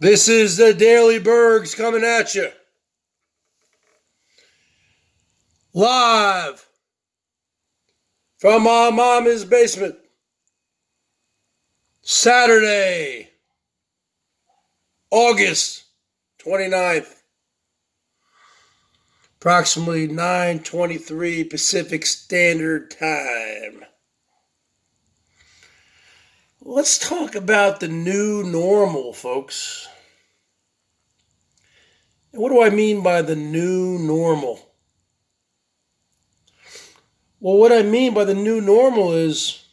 This is the Daily Bergs coming at you. Live from my mama's basement. Saturday, August 29th. Approximately 9:23 Pacific Standard Time. Let's talk about the new normal, folks. And what do I mean by the new normal? Well, what I mean by the new normal is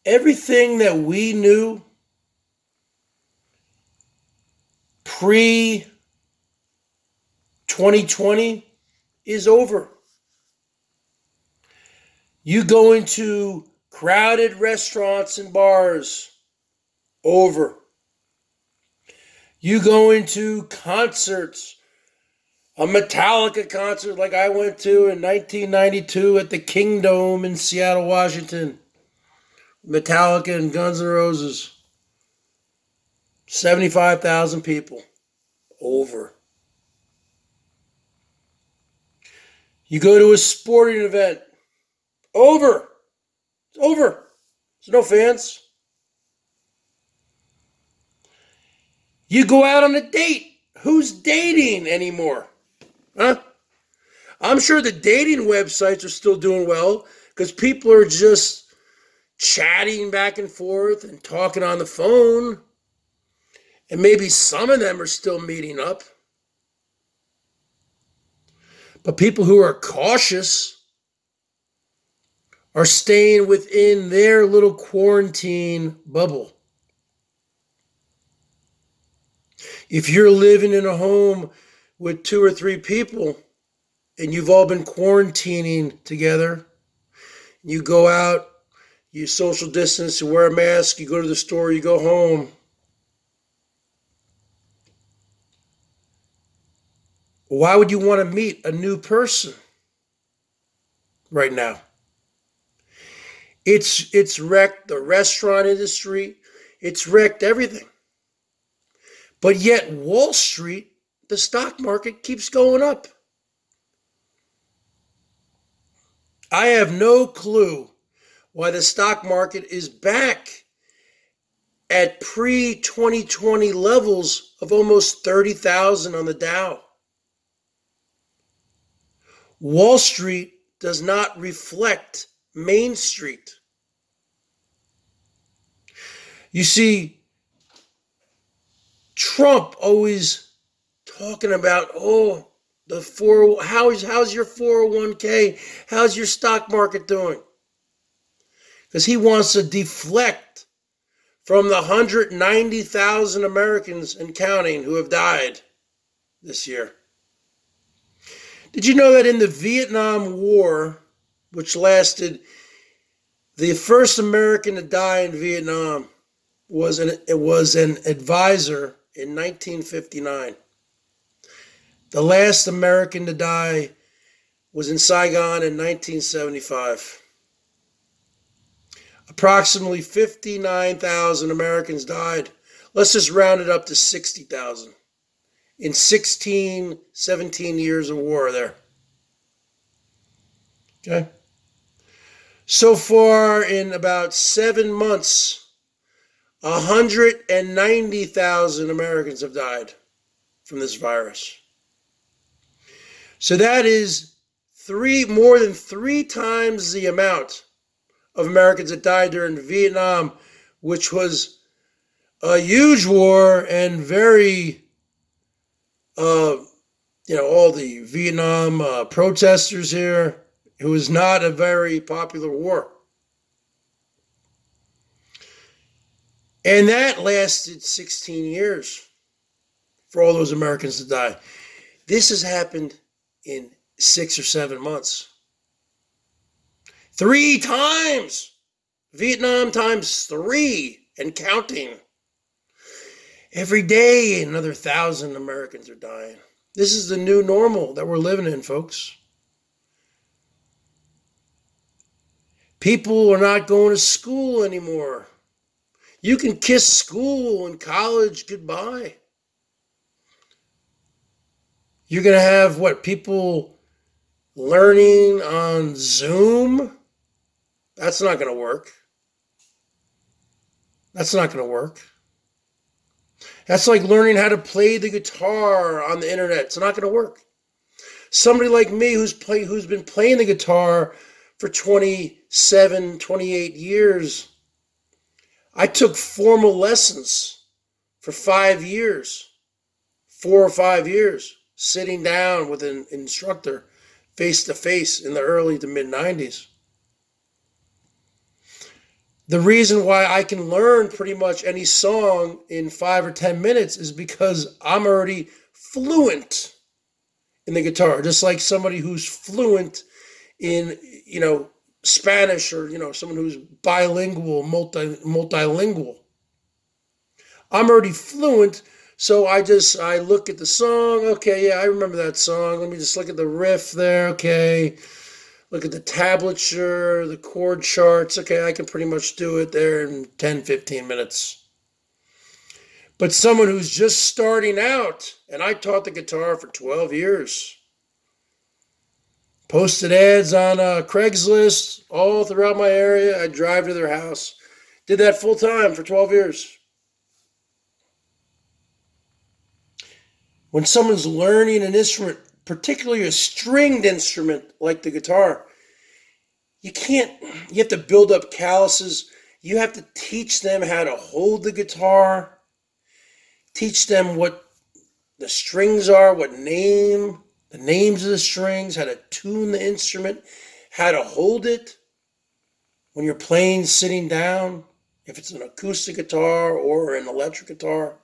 everything that we knew pre 2020 is over. You go into crowded restaurants and bars, over. You go into concerts, a Metallica concert like I went to in 1992 at the Kingdome in Seattle, Washington. Metallica and Guns N' Roses. 75,000 people. Over. You go to a sporting event. Over. It's over. There's no fans. You go out on a date. Who's dating anymore? Huh? I'm sure the dating websites are still doing well because people are just chatting back and forth and talking on the phone. And maybe some of them are still meeting up. But people who are cautious are staying within their little quarantine bubble. If you're living in a home with 2 or 3 people and you've all been quarantining together, you go out, you social distance, you wear a mask, you go to the store, you go home. Why would you want to meet a new person right now? It's wrecked the restaurant industry. It's wrecked everything. But yet Wall Street, the stock market, keeps going up. I have no clue why the stock market is back at pre-2020 levels of almost 30,000 on the Dow. Wall Street does not reflect Main Street. You see, Trump always talking about, how's your 401k? How's your stock market doing? Because he wants to deflect from the 190,000 Americans and counting who have died this year. Did you know that in the Vietnam War, which lasted, the first American to die in Vietnam was an advisor in 1959. The last American to die was in Saigon in 1975. Approximately 59,000 Americans died. Let's just round it up to 60,000 in 17 years of war there. Okay? So far, in about 7 months, 190,000 Americans have died from this virus. So that is more than 3 times the amount of Americans that died during Vietnam, which was a huge war and very, all the Vietnam protesters here. It was not a very popular war. And that lasted 16 years for all those Americans to die. This has happened in 6 or 7 months. 3 times. Vietnam times 3 and counting. Every day, another 1,000 Americans are dying. This is the new normal that we're living in, folks. People are not going to school anymore. You can kiss school and college goodbye. You're going to have what? People learning on Zoom? That's not going to work. That's not going to work. That's like learning how to play the guitar on the internet. It's not going to work. Somebody like me who's been playing the guitar for 27, 28 years, I took formal lessons for 5 years, 4 or 5 years, sitting down with an instructor face to face in the early to mid 90s. The reason why I can learn pretty much any song in 5 or 10 minutes is because I'm already fluent in the guitar, just like somebody who's fluent in, Spanish, or, someone who's bilingual, multilingual. I'm already fluent, so I look at the song. Okay, yeah, I remember that song. Let me just look at the riff there. Okay. Look at the tablature, the chord charts. Okay, I can pretty much do it there in 10, 15 minutes. But someone who's just starting out, and I taught the guitar for 12 years. Posted ads on Craigslist all throughout my area. I drive to their house. Did that full time for 12 years. When someone's learning an instrument, particularly a stringed instrument like the guitar, you have to build up calluses. You have to teach them how to hold the guitar, teach them what the strings are, the names of the strings, how to tune the instrument, how to hold it when you're playing sitting down, if it's an acoustic guitar or an electric guitar.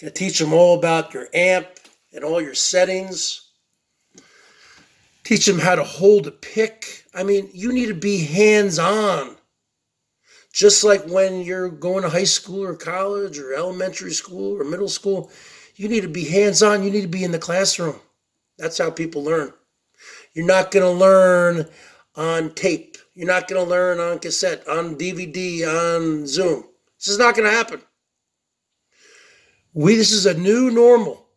Got to teach them all about your amp and all your settings. Teach them how to hold a pick. I mean, you need to be hands-on. Just like when you're going to high school or college or elementary school or middle school, you need to be hands-on. You need to be in the classroom. That's how people learn. You're not going to learn on tape. You're not going to learn on cassette, on DVD, on Zoom. This is not going to happen. This is a new normal.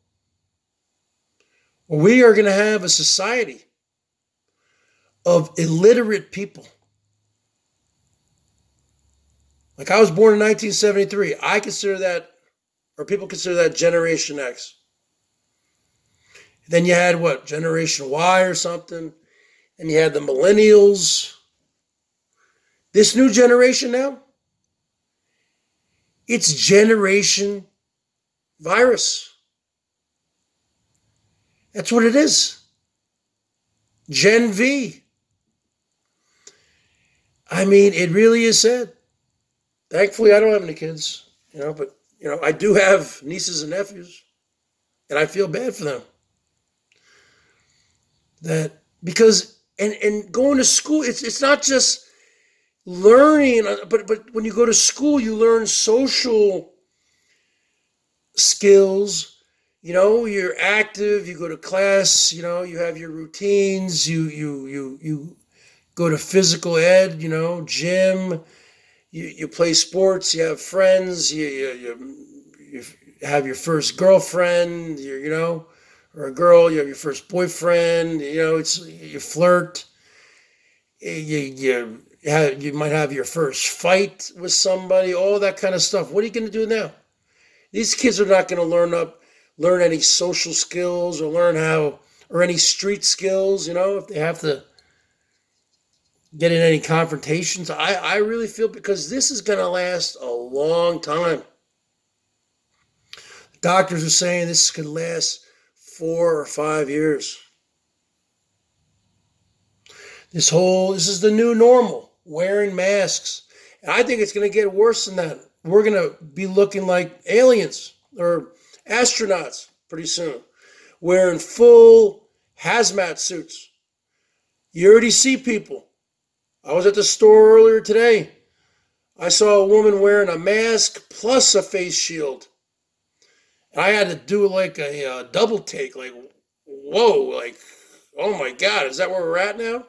We are going to have a society of illiterate people. Like, I was born in 1973. I consider that, or people consider that, Generation X. Then you had what, Generation Y or something, and you had the millennials. This new generation now, it's Generation Virus. That's what it is. Gen V. I mean, it really is sad. Thankfully, I don't have any kids, but, I do have nieces and nephews, and I feel bad for them. Because going to school, it's not just learning, but when you go to school, you learn social skills. You're active, you go to class, you have your routines, you go to physical ed, gym, you play sports, you have friends, you have your first girlfriend, or a girl, you have your first boyfriend, you flirt, you might have your first fight with somebody, all that kind of stuff. What are you going to do now? These kids are not going to learn any social skills or any street skills, if they have to get in any confrontations. I really feel, because this is going to last a long time. Doctors are saying this could last 4 or 5 years. This is the new normal, wearing masks. And I think it's going to get worse than that. We're going to be looking like aliens or astronauts pretty soon, wearing full hazmat suits. You already see people. I was at the store earlier today. I saw a woman wearing a mask plus a face shield. I had to do like a double take, like, whoa, like, oh my God, is that where we're at now?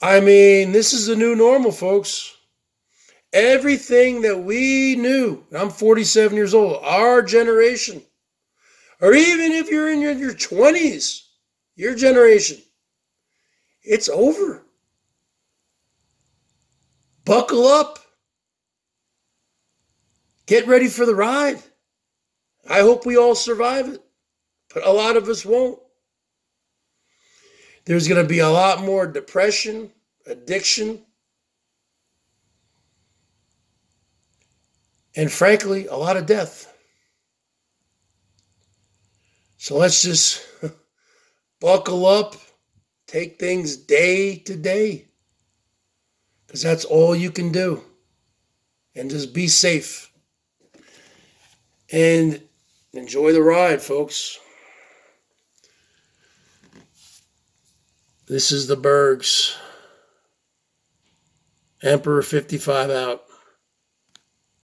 I mean, this is the new normal, folks. everything that we knew, I'm 47 years old, our generation, or even if you're in your 20s, your generation, it's over. Buckle up. Get ready for the ride. I hope we all survive it, but a lot of us won't. There's going to be a lot more depression, addiction, and frankly, a lot of death. So let's just buckle up, take things day to day, because that's all you can do. And just be safe. And enjoy the ride, folks. This is the Bergs. Emperor 55 out.